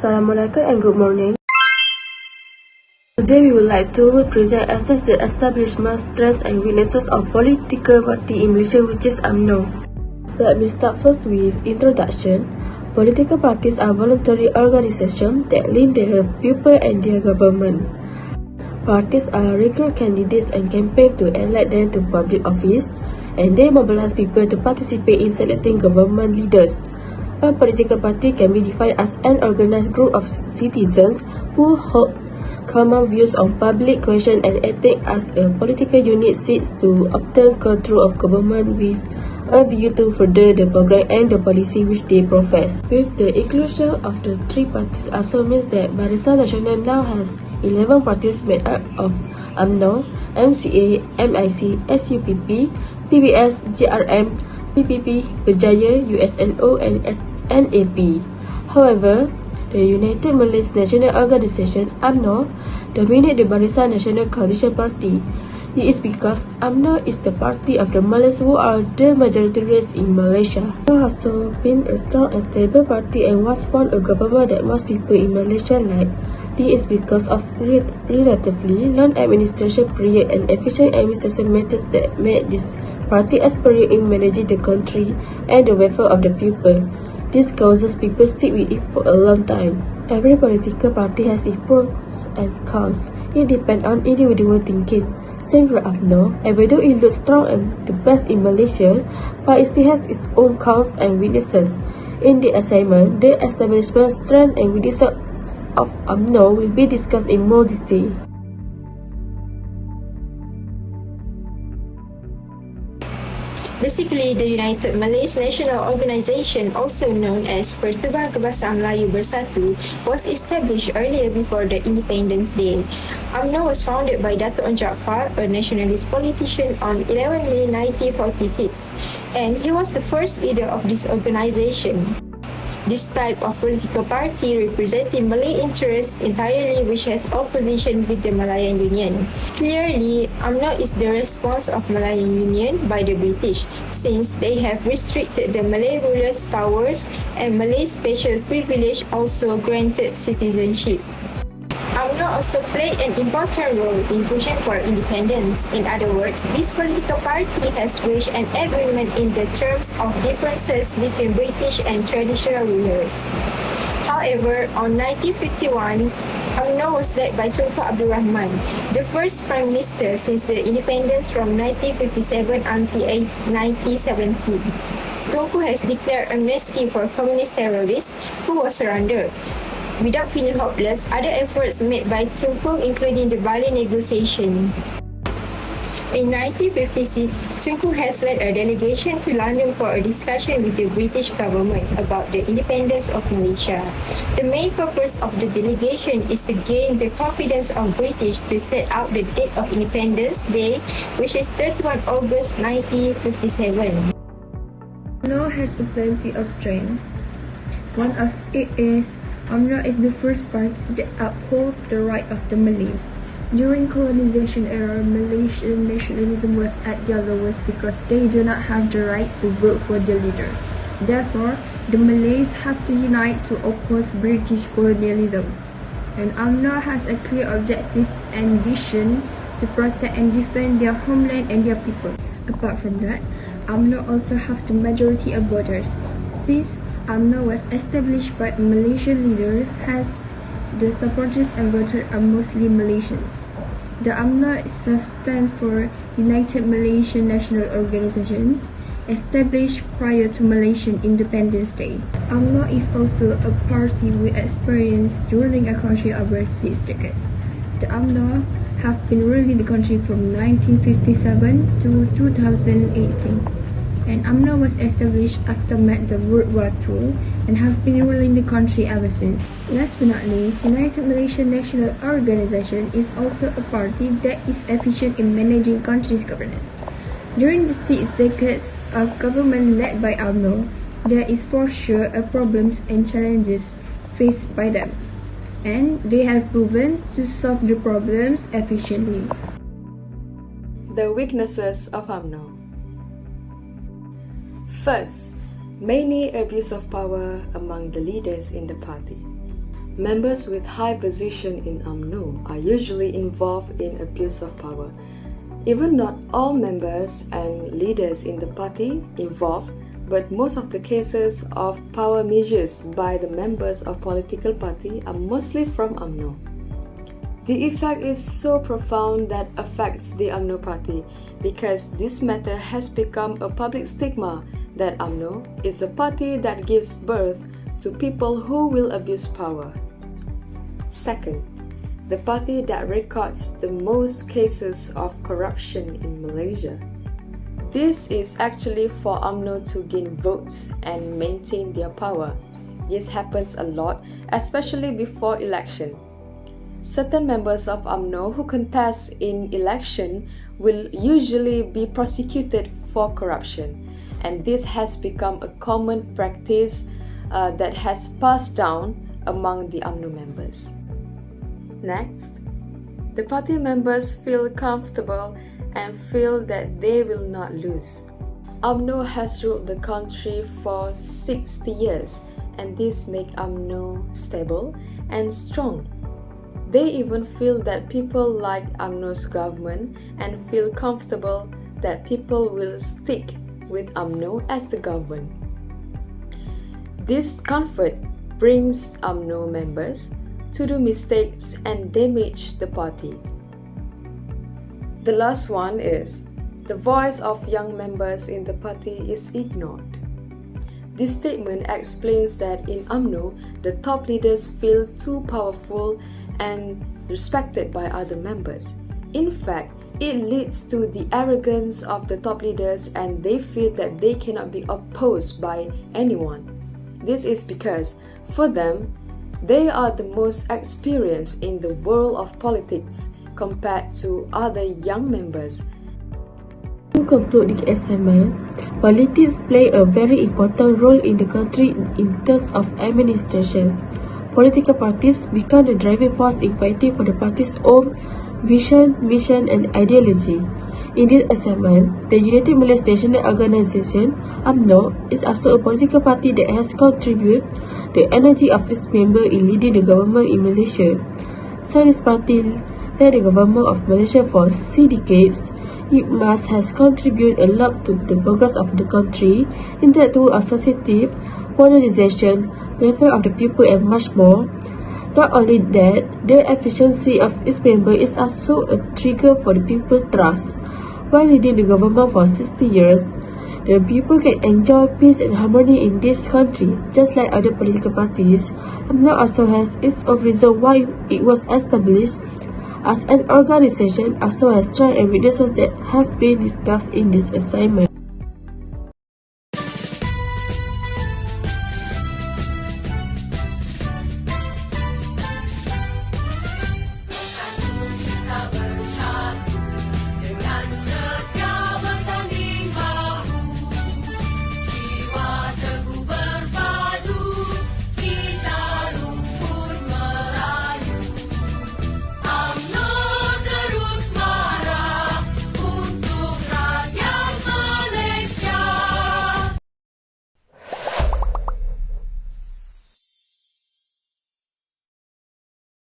Assalamualaikum and good morning. Today we would like to present assess the establishment, strengths and weaknesses of political party in Malaysia, which is UMNO. Let me start first with introduction. Political parties are voluntary organizations that link their people and their government. Parties are recruit candidates and campaign to elect them to public office, and they mobilize people to participate in selecting government leaders. A political party can be defined as an organized group of citizens who hold common views on public questions and acting as a political unit seeks to obtain control of government with a view to further the program and the policy which they profess. With the inclusion of the three parties also means that Barisan Nasional now has 11 parties made up of UMNO, MCA, MIC, SUPP, PBS, GRM, PPP, Berjaya, USNO and NAP. However, the United Malays National Organisation (UMNO) dominate the Barisan Nasional Coalition Party. It is because UMNO is the party of the Malays who are the majority race in Malaysia. UMNO has also been a strong and stable party and was formed a government that most people in Malaysia like. This is because of relatively long administration period and efficient administration methods that made this party experienced in managing the country and the welfare of the people. This causes people stick with it for a long time. Every political party has its pros and cons. It depends on individual thinking. Same for UMNO, even though it looks strong and the best in Malaysia, but it still has its own cons and weaknesses. In the assignment, the establishment, strength and weaknesses of UMNO will be discussed in more detail. Basically, the United Malays National Organisation, also known as Pertubuhan Kebahasaan Melayu Bersatu, was established earlier before the Independence Day. UMNO was founded by Dato' Jaafar, a nationalist politician, on 11 May 1946, and he was the first leader of this organisation. This type of political party representing Malay interests entirely, which has opposition with the Malayan Union. Clearly, UMNO is the response of Malayan Union by the British, since they have restricted the Malay rulers' powers and Malay special privilege also granted citizenship. UMNO also played an important role in pushing for independence. In other words, this political party has reached an agreement in the terms of differences between British and traditional rulers. However, on 1951, UMNO was led by Tunku Abdul Rahman, the first Prime Minister since the independence from 1957 until 1970. Tunku has declared amnesty for communist terrorists who was surrendered. Without feeling hopeless, other efforts made by Tunku, including the Bali negotiations. In 1956, Tunku has led a delegation to London for a discussion with the British government about the independence of Malaysia. The main purpose of the delegation is to gain the confidence of British to set out the date of Independence Day, which is 31 August 1957. UMNO has plenty of strength. One of it is UMNO is the first party that upholds the right of the Malay. During colonization era, Malaysian nationalism was at their lowest because they do not have the right to vote for their leaders. Therefore, the Malays have to unite to oppose British colonialism. And UMNO has a clear objective and vision to protect and defend their homeland and their people. Apart from that, UMNO also have the majority of voters. Since UMNO was established by a Malaysian leader, has the supporters and voters are mostly Malaysians. The UMNO stands for United Malaysian National Organisation, established prior to Malaysian Independence Day. UMNO is also a party with experience ruling a country over 6 decades. The UMNO have been ruling the country from 1957 to 2018. And UMNO was established after the World War II and have been ruling the country ever since. Last but not least, United Malaysian National Organisation is also a party that is efficient in managing country's governance. During the 6 decades of government led by UMNO, there is for sure a problems and challenges faced by them, and they have proven to solve the problems efficiently. The weaknesses of UMNO. First, many abuse of power among the leaders in the party. Members with high position in UMNO are usually involved in abuse of power. Even not all members and leaders in the party involved, but most of the cases of power misuse by the members of political party are mostly from UMNO. The effect is so profound that affects the UMNO party because this matter has become a public stigma that UMNO is a party that gives birth to people who will abuse power. Second, the party that records the most cases of corruption in Malaysia. This is actually for UMNO to gain votes and maintain their power. This happens a lot, especially before election. Certain members of UMNO who contest in election will usually be prosecuted for corruption, and this has become a common practice that has passed down among the UMNO members. Next, the party members feel comfortable and feel that they will not lose. UMNO has ruled the country for 60 years, and this makes UMNO stable and strong. They even feel that people like UMNO's government and feel comfortable that people will stick with UMNO as the government. This comfort brings UMNO members to do mistakes and damage the party. The last one is the voice of young members in the party is ignored. This statement explains that in UMNO, the top leaders feel too powerful and respected by other members. In fact, it leads to the arrogance of the top leaders and they feel that they cannot be opposed by anyone. This is because, for them, they are the most experienced in the world of politics compared to other young members. To conclude this assignment, politics play a very important role in the country in terms of administration. Political parties become the driving force in fighting for the party's own vision, mission, and ideology. In this assignment, the United Malaysian National Organisation (UMNO) is also a political party that has contributed the energy of its members in leading the government in Malaysia. Since this party led the government of Malaysia for 6 decades, it must has contributed a lot to the progress of the country, intellectual society, modernization, welfare of the people, and much more. Not only that, the efficiency of its member is also a trigger for the people's trust. While leading the government for 60 years, the people can enjoy peace and harmony in this country, just like other political parties. UMNO also has its own reason why it was established as an organization, also has strengths and weaknesses that have been discussed in this assignment.